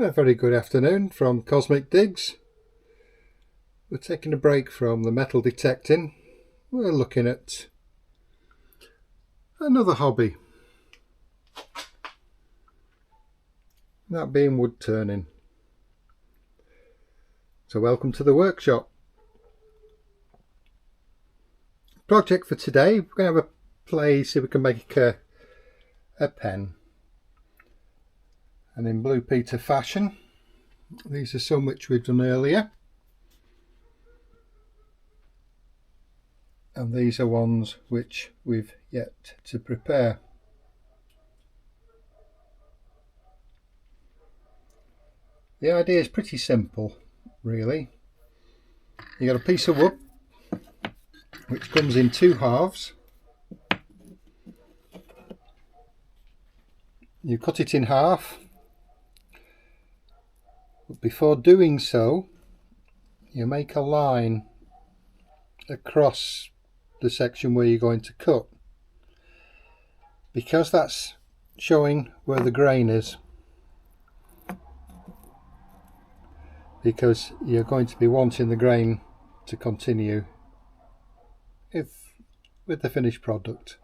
A very good afternoon from Cosmic Digs. We're taking a break from the metal detecting. We're looking at another hobby, that being wood turning. So welcome to the workshop. Project for today, we're going to have a play, see if we can make a pen. And in Blue Peter fashion, these are some which we've done earlier. And these are ones which we've yet to prepare. The idea is pretty simple, really. You got a piece of wood which comes in two halves. You cut it in half. But before doing so, you make a line across the section where you're going to cut, because that's showing where the grain is, because you're going to be wanting the grain to continue with the finished product.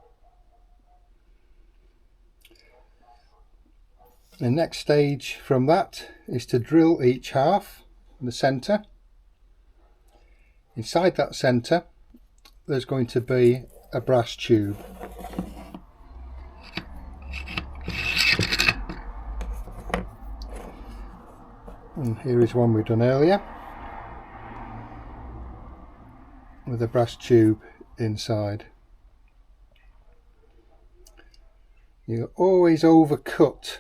The next stage from that is to drill each half in the centre. Inside that centre there's going to be a brass tube. And here is one we've done earlier with a brass tube inside. You always overcut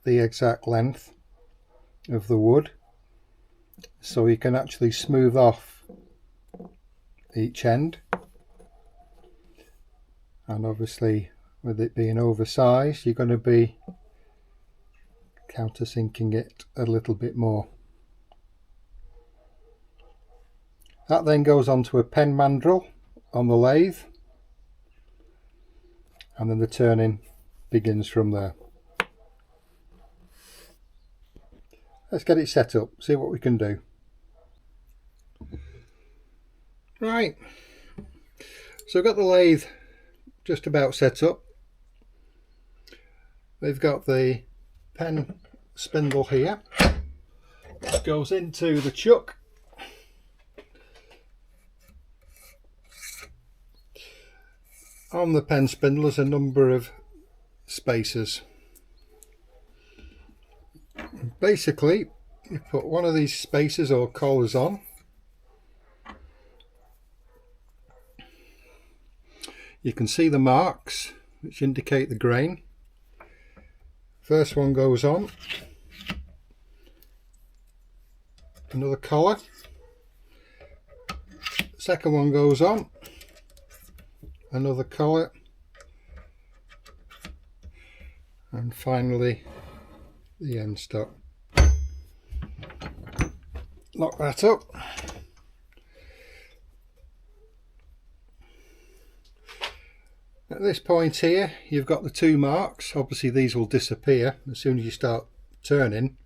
the exact length of the wood so you can actually smooth off each end, and obviously with it being oversized you're going to be countersinking it a little bit more. That then goes onto a pen mandrel on the lathe, and then the turning begins from there. Let's get it set up, see what we can do. Right, so I've got the lathe just about set up. We've got the pen spindle here, it goes into the chuck. On the pen spindle there's a number of spacers. Basically you put one of these spacers or collars on. You can see the marks which indicate the grain. First one goes on, another collar, second one goes on, another collar, and finally the end stop. Lock that up. At this point here you've got the two marks. Obviously these will disappear as soon as you start turning,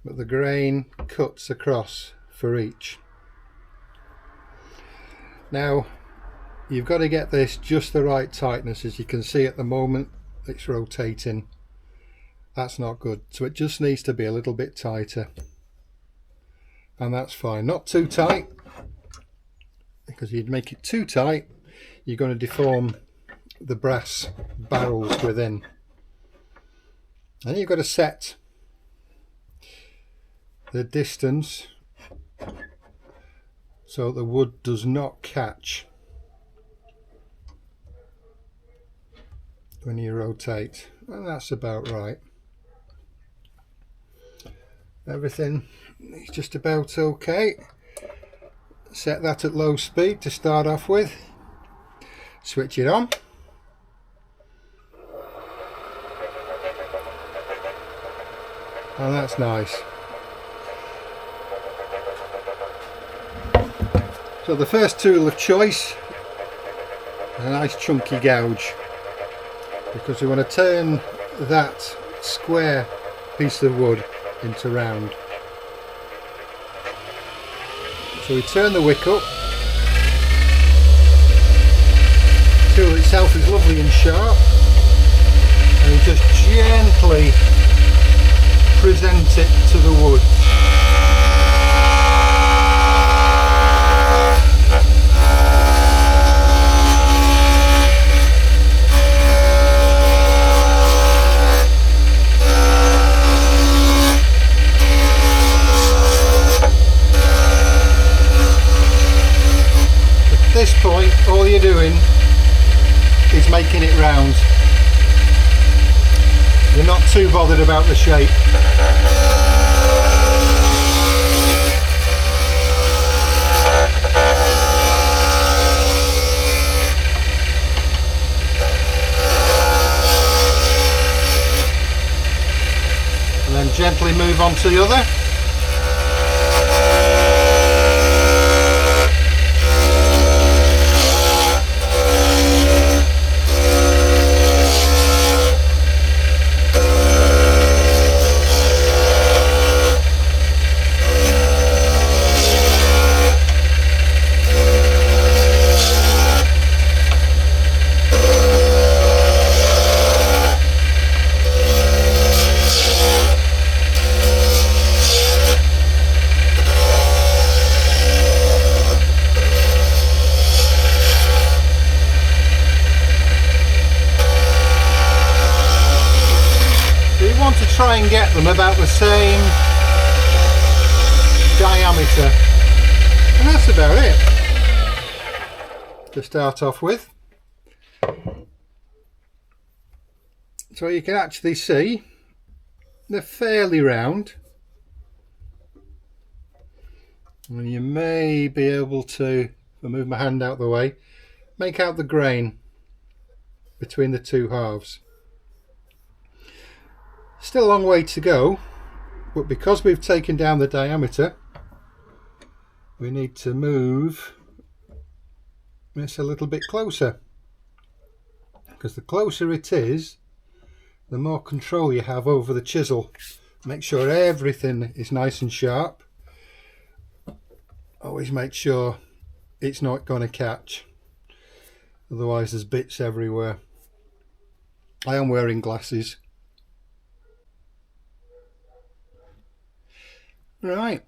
but the grain cuts across for each. Now you've got to get this just the right tightness. As you can see at the moment it's rotating. That's not good, so it just needs to be a little bit tighter, and that's fine. Not too tight, because you'd make it too tight you're going to deform the brass barrels within. And you've got to set the distance so the wood does not catch when you rotate, and that's about right. Everything is just about okay. Set that at low speed to start off with. Switch it on. And that's nice. So the first tool of choice, a nice chunky gouge, because we want to turn that square piece of wood into round. So we turn the wick up. The tool itself is lovely and sharp, and we just gently present it to the wood. At this point, all you're doing is making it round. You're not too bothered about the shape. And then gently move on to the other. To try and get them about the same diameter, and that's about it to start off with. So you can actually see they're fairly round, and you may be able to, if I move my hand out the way, make out the grain between the two halves. Still a long way to go, but because we've taken down the diameter, we need to move this a little bit closer, because the closer it is, the more control you have over the chisel. Make sure everything is nice and sharp. Always make sure it's not going to catch, otherwise there's bits everywhere. I am wearing glasses. Right,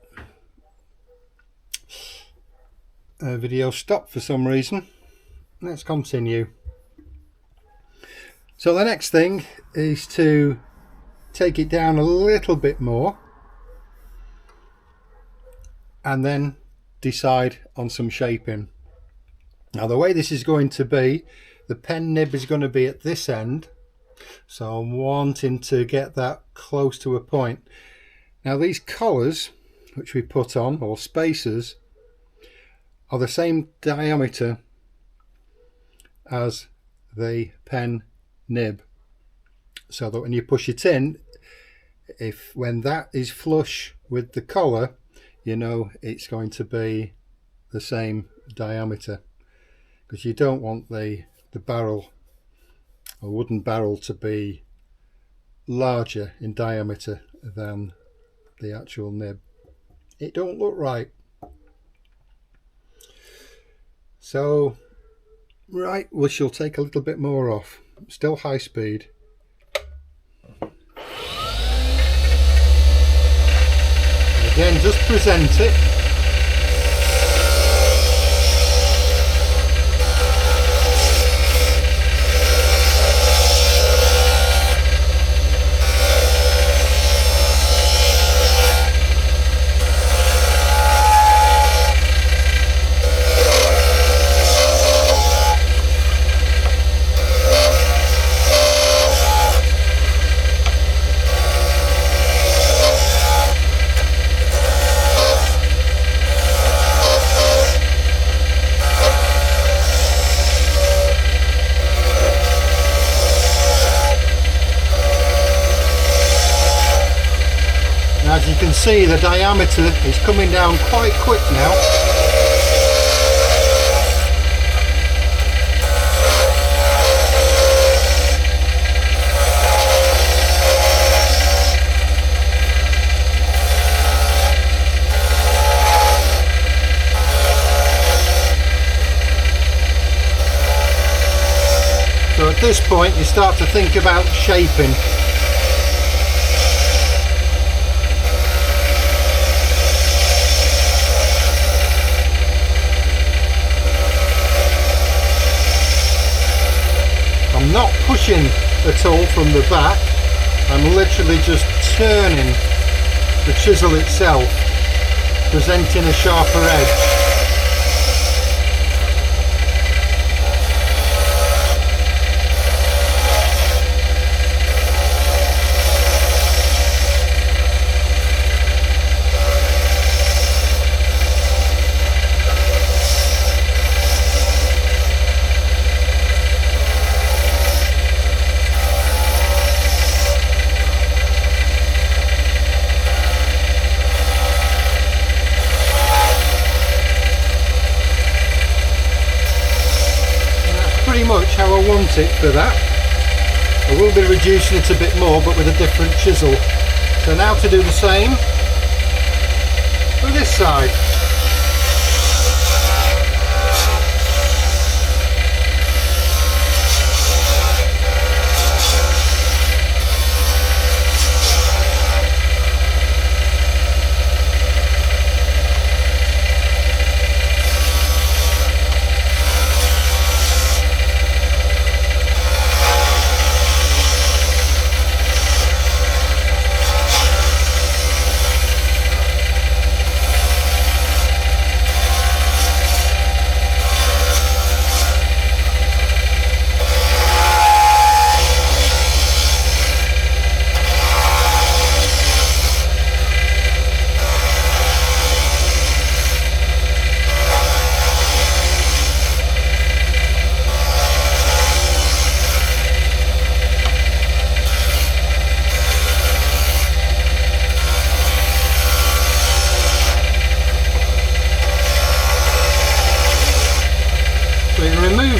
video stopped for some reason. Let's continue. So the next thing is to take it down a little bit more and then decide on some shaping. Now the way this is going to be, the pen nib is going to be at this end, so I'm wanting to get that close to a point. Now these collars which we put on, or spacers, are the same diameter as the pen nib, so that when you push it in, when that is flush with the collar, you know it's going to be the same diameter, because you don't want the barrel, a wooden barrel, to be larger in diameter than the actual nib. It don't look right. So right, we shall take a little bit more off. Still high speed. Again, just present it. As you can see, the diameter is coming down quite quick now. So at this point you start to think about shaping. I'm not pushing at all from the back, I'm literally just turning the chisel itself, presenting a sharper edge. Much how I want it for that. I will be reducing it a bit more, but with a different chisel. So now to do the same for this side.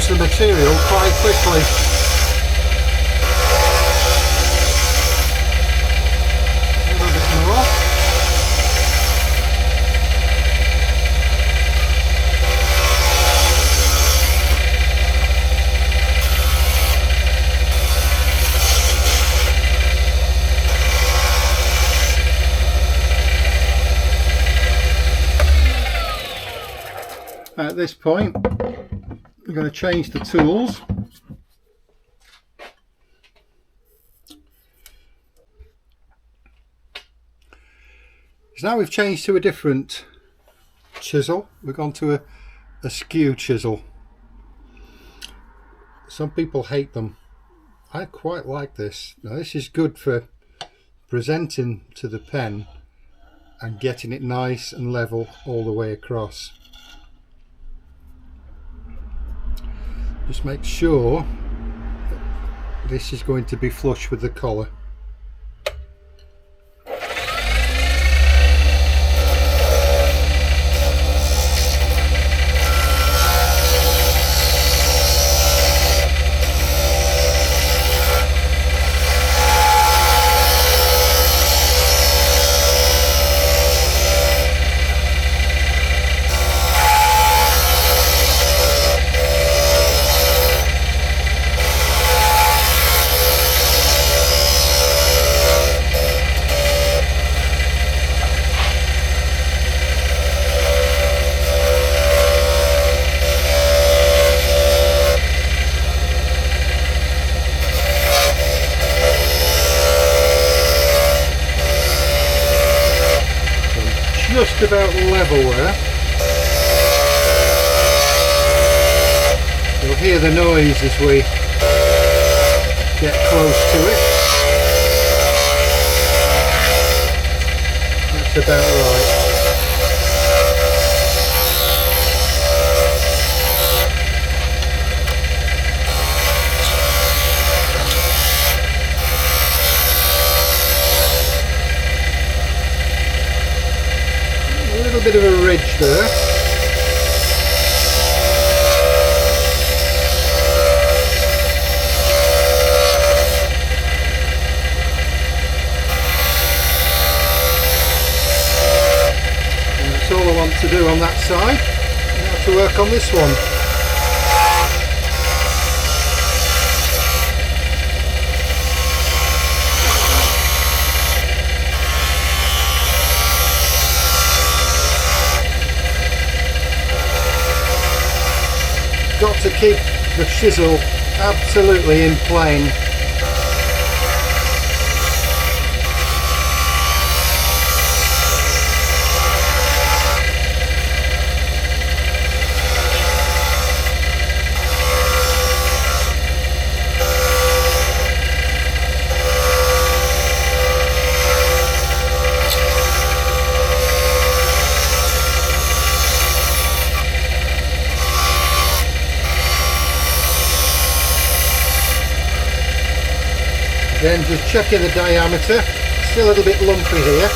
The material quite quickly. A little bit more. At this point, we're going to change the tools. So now we've changed to a different chisel. We've gone to a skew chisel. Some people hate them. I quite like this. Now this is good for presenting to the pen and getting it nice and level all the way across. Just make sure this is going to be flush with the collar. Just about level there. You'll hear the noise as we get close to it. That's about right. A bit of a ridge there. And that's all I want to do on that side. Now to work on this one. keep the chisel absolutely in plane. Then just checking the diameter, still a little bit lumpy here.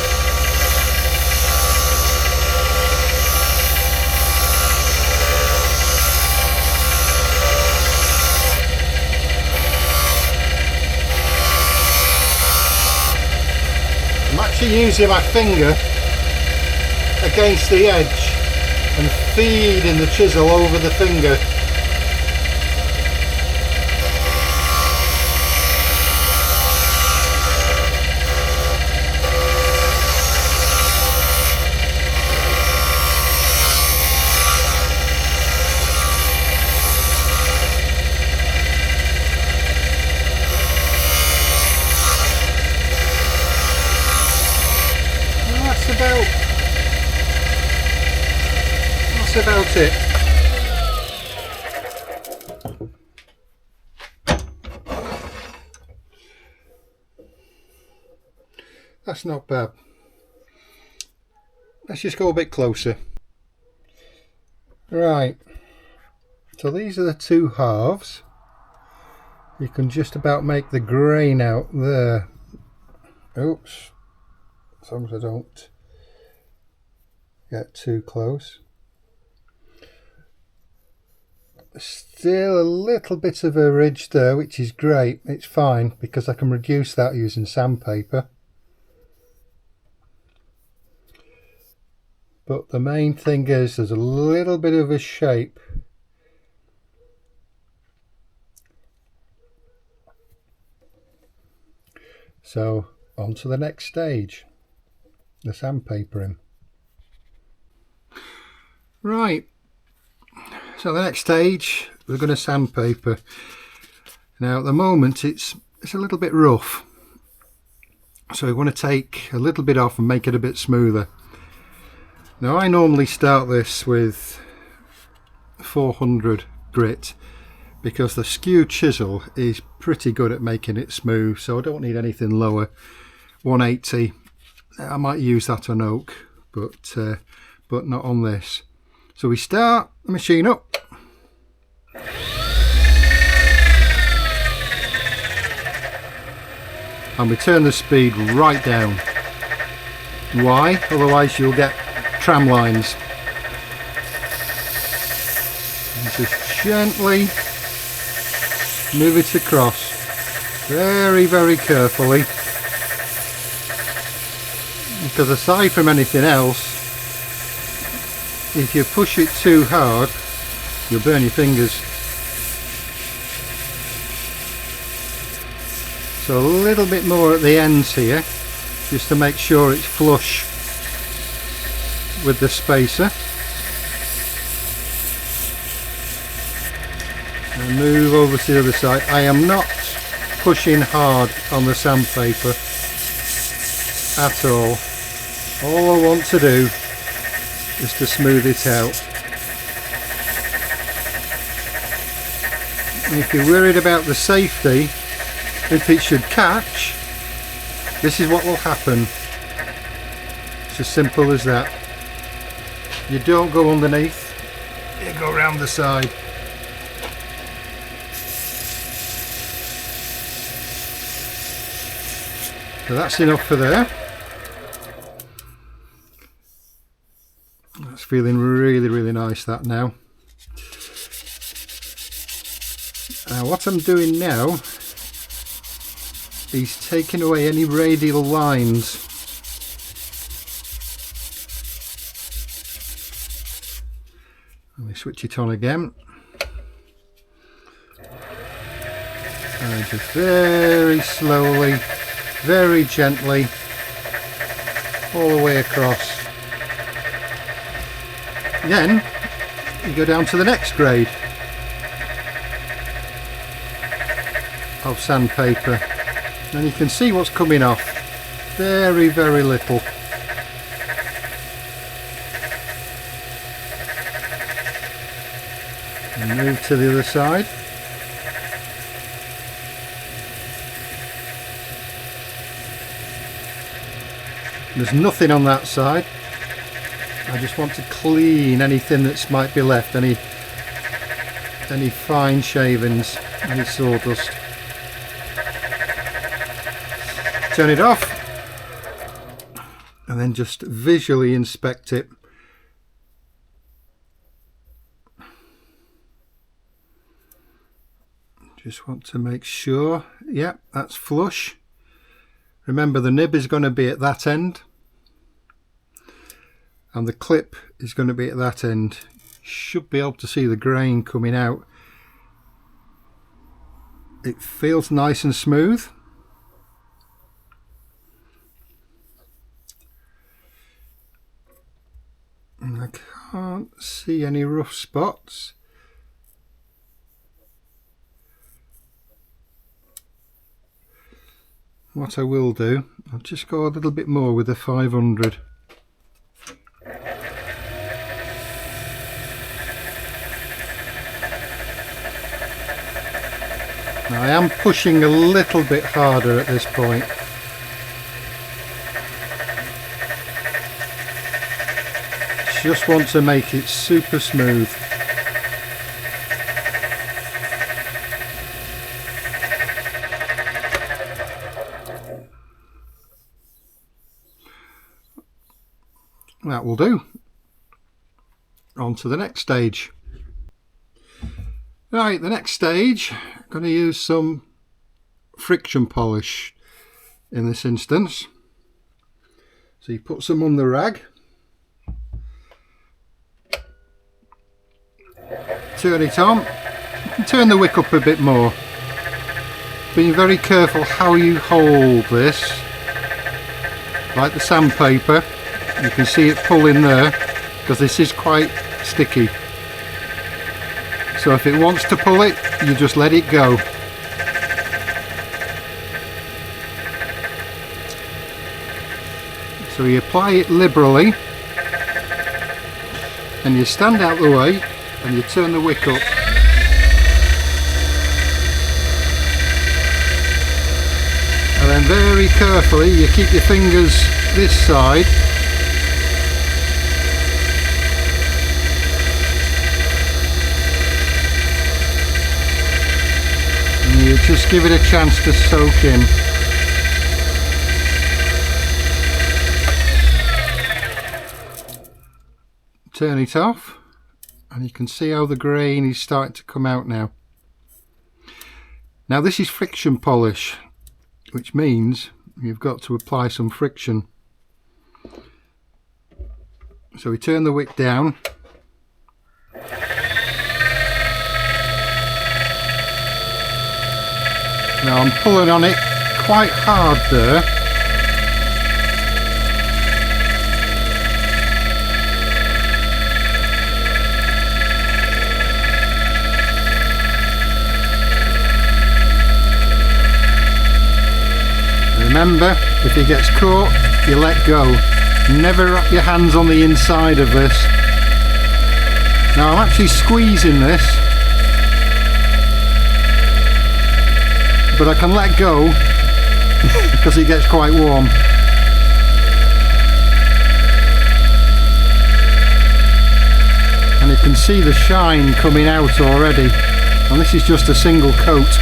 I'm actually using my finger against the edge and feeding the chisel over the finger. That's about it. That's not bad. Let's just go a bit closer. Right, so these are the two halves. You can just about make the grain out there. Oops, as long as I don't get too close. Still a little bit of a ridge there, which is great. It's fine because I can reduce that using sandpaper. But the main thing is there's a little bit of a shape. So on to the next stage, the sandpapering. Right, so the next stage we're going to sandpaper. Now at the moment it's a little bit rough, so we want to take a little bit off and make it a bit smoother. Now I normally start this with 400 grit because the skew chisel is pretty good at making it smooth, so I don't need anything lower. 180, I might use that on oak, but not on this. So we start the machine up. And we turn the speed right down. Why? Otherwise you'll get tram lines. And just gently move it across, very, very carefully, because aside from anything else, if you push it too hard you'll burn your fingers. So a little bit more at the ends here, just to make sure it's flush with the spacer. And move over to the other side. I am not pushing hard on the sandpaper at all. All I want to do is to smooth it out. And if you're worried about the safety, if it should catch, this is what will happen. It's as simple as that. You don't go underneath, you go around the side. So that's enough for there. That's feeling really, really nice, that now. What I'm doing now is taking away any radial lines. Let me switch it on again. And just very slowly, very gently, all the way across. Then you go down to the next grade. of sandpaper, and you can see what's coming off. Very, very little. And move to the other side. There's nothing on that side. I just want to clean anything that might be left, any fine shavings, any sawdust. Turn it off and then just visually inspect it. Just want to make sure, yep, that's flush. Remember, the nib is going to be at that end and the clip is going to be at that end. Should be able to see the grain coming out. It feels nice and smooth. And I can't see any rough spots. What I will do, I'll just go a little bit more with the 500. Now I am pushing a little bit harder at this point. Just want to make it super smooth. That will do. On to the next stage. Right, the next stage, I'm going to use some friction polish in this instance. So you put some on the rag, turn it on, turn the wick up a bit more. Being very careful how you hold this, like the sandpaper. You can see it pulling there because this is quite sticky. So if it wants to pull it, you just let it go. So you apply it liberally and you stand out the way and you turn the wick up. And then very carefully you keep your fingers this side. You just give it a chance to soak in. Turn it off and you can see how the grain is starting to come out now. Now this is friction polish, which means you've got to apply some friction. So we turn the wick down. Now I'm pulling on it quite hard there. Remember, if it gets caught, you let go. Never wrap your hands on the inside of this. Now I'm actually squeezing this, but I can let go because it gets quite warm. And you can see the shine coming out already, and this is just a single coat.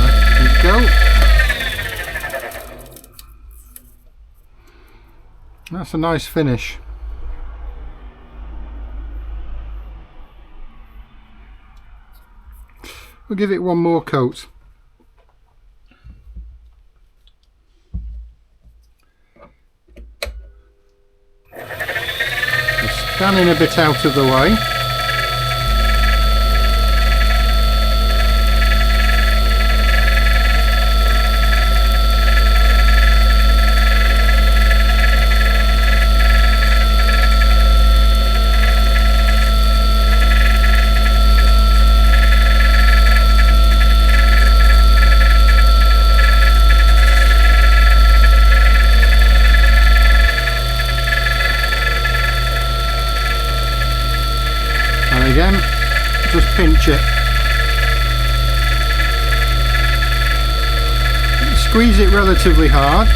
There we go. That's a nice finish. We'll give it one more coat. Just standing a bit out of the way. pinch it. Squeeze it relatively hard.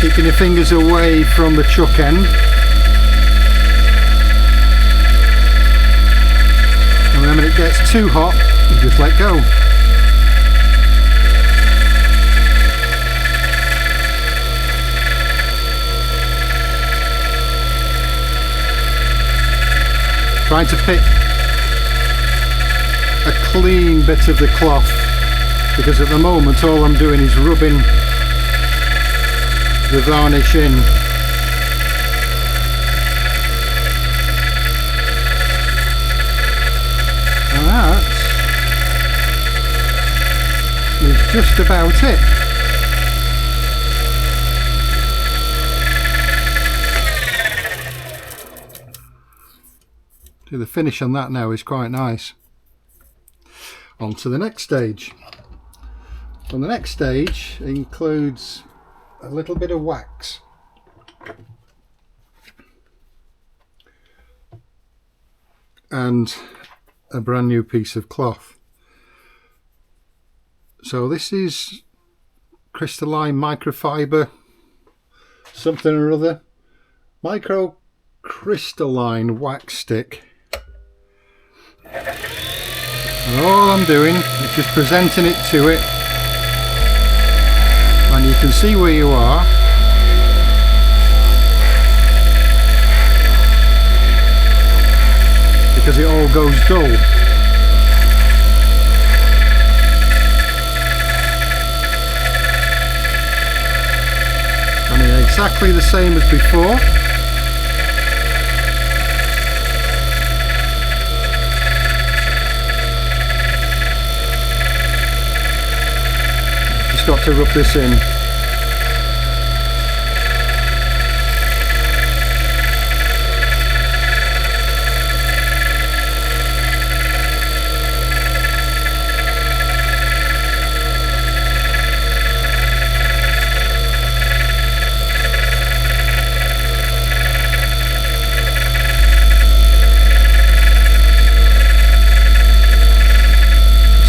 Keeping your fingers away from the chuck end. And then when it gets too hot, you just let go. Trying to pick a clean bit of the cloth, because at the moment all I'm doing is rubbing the varnish in. And that is just about it. So the finish on that now is quite nice. On to the next stage. And the next stage includes a little bit of wax. And a brand new piece of cloth. So this is crystalline microfiber something or other. Microcrystalline wax stick. And all I'm doing is just presenting it to it, and you can see where you are. Because it all goes dull. And it's exactly the same as before. Got to rub this in.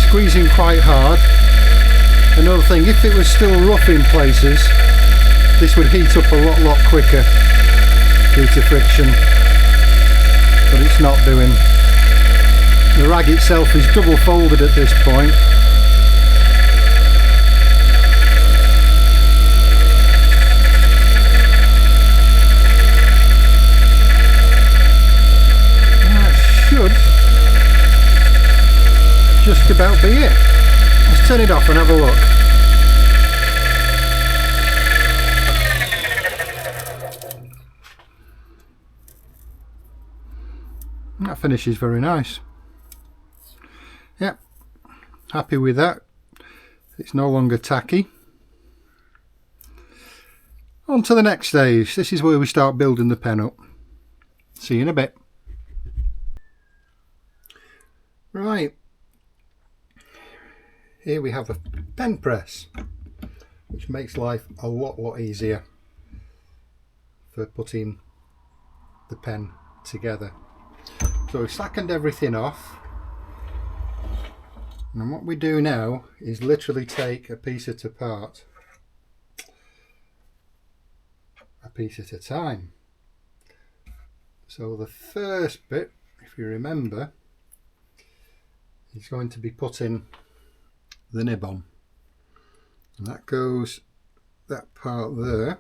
Squeezing quite hard. Another thing, if it was still rough in places, this would heat up a lot quicker due to friction, but it's not doing. The rag itself is double folded at this point. And that should just about be it. Let's turn it off and have a look. That finish is very nice. Yep, happy with that. It's no longer tacky. On to the next stage. This is where we start building the pen up. See you in a bit. Right. Here we have a pen press, which makes life a lot easier for putting the pen together. So we've slackened everything off, and what we do now is literally take a piece at a part, a piece at a time. So the first bit, if you remember, is going to be putting the nib on, and that goes that part there.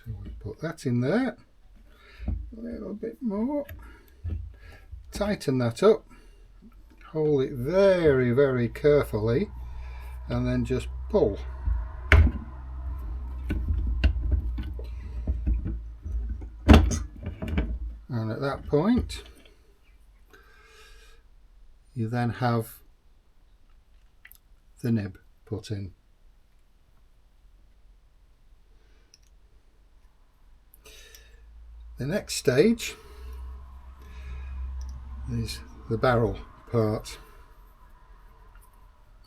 So we put that in there, a little bit more, tighten that up, hold it very carefully, and then just pull. And at that point, you then have the nib put in. The next stage is the barrel part.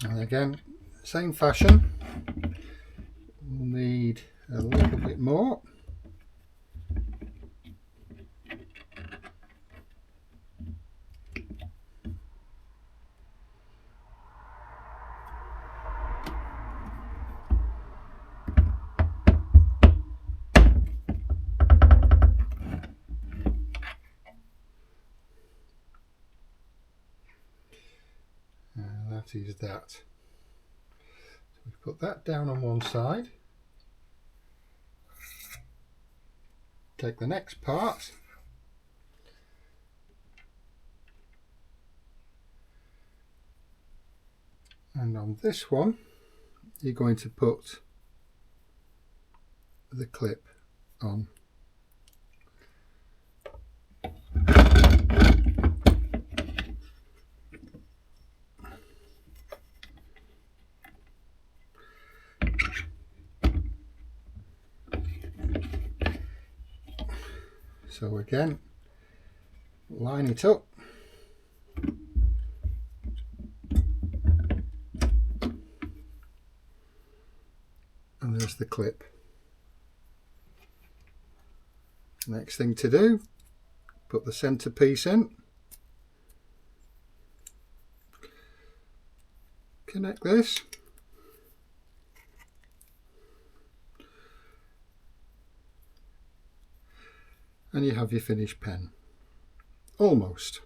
And again, same fashion, we'll need a little bit more. That is that. So we put that down on one side. Take the next part and on this one you're going to put the clip on. So again, line it up. And there's the clip. Next thing to do, put the centre piece in. Connect this. And you have your finished pen. Almost.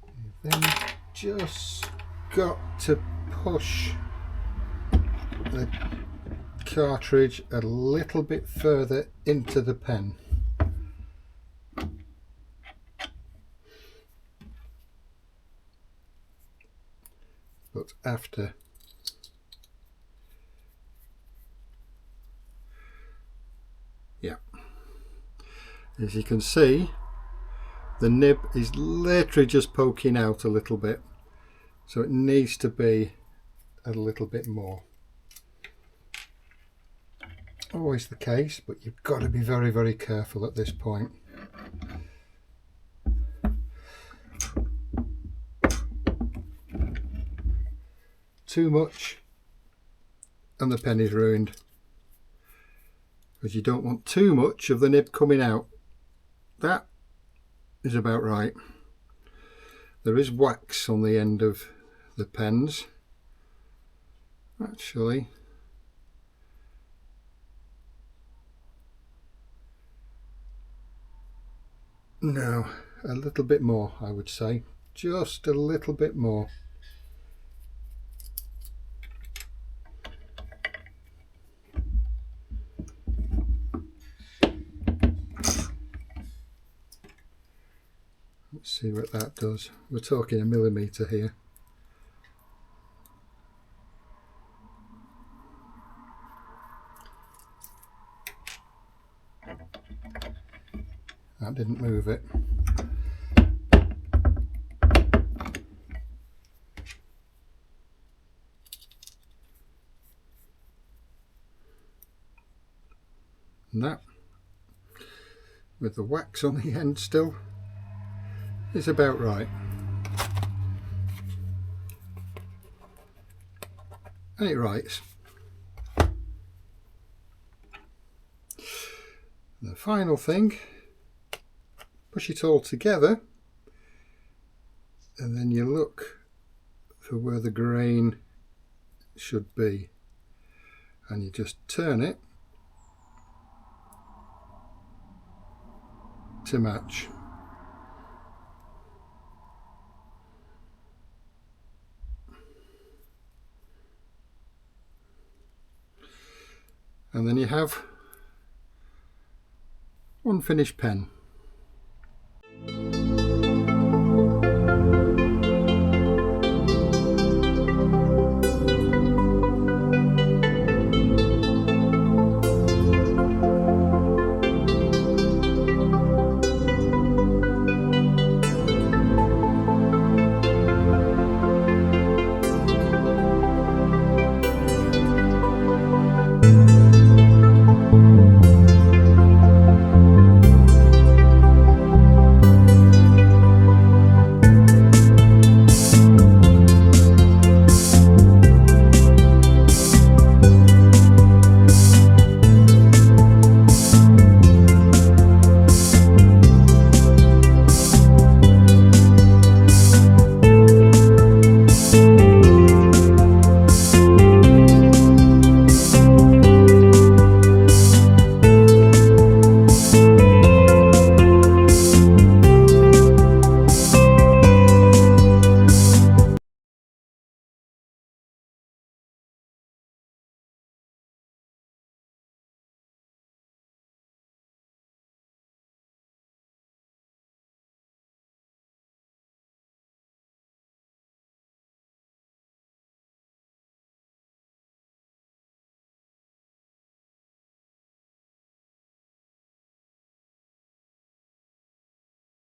You've then just got to push the cartridge a little bit further into the pen. But after. Yeah. As you can see, the nib is literally just poking out a little bit. So it needs to be a little bit more. Always the case, but you've got to be very, very careful at this point. Too much and the pen is ruined, because you don't want too much of the nib coming out. That is about right. There is wax on the end of the pens, actually. No, a little bit more, I would say. Just a little bit more. Let's see what that does. We're talking a millimetre here. That didn't move it. And that, with the wax on the end still, is about right. And it writes. The final thing, push it all together, and then you look for where the grain should be, and you just turn it to match. And then you have one finished pen.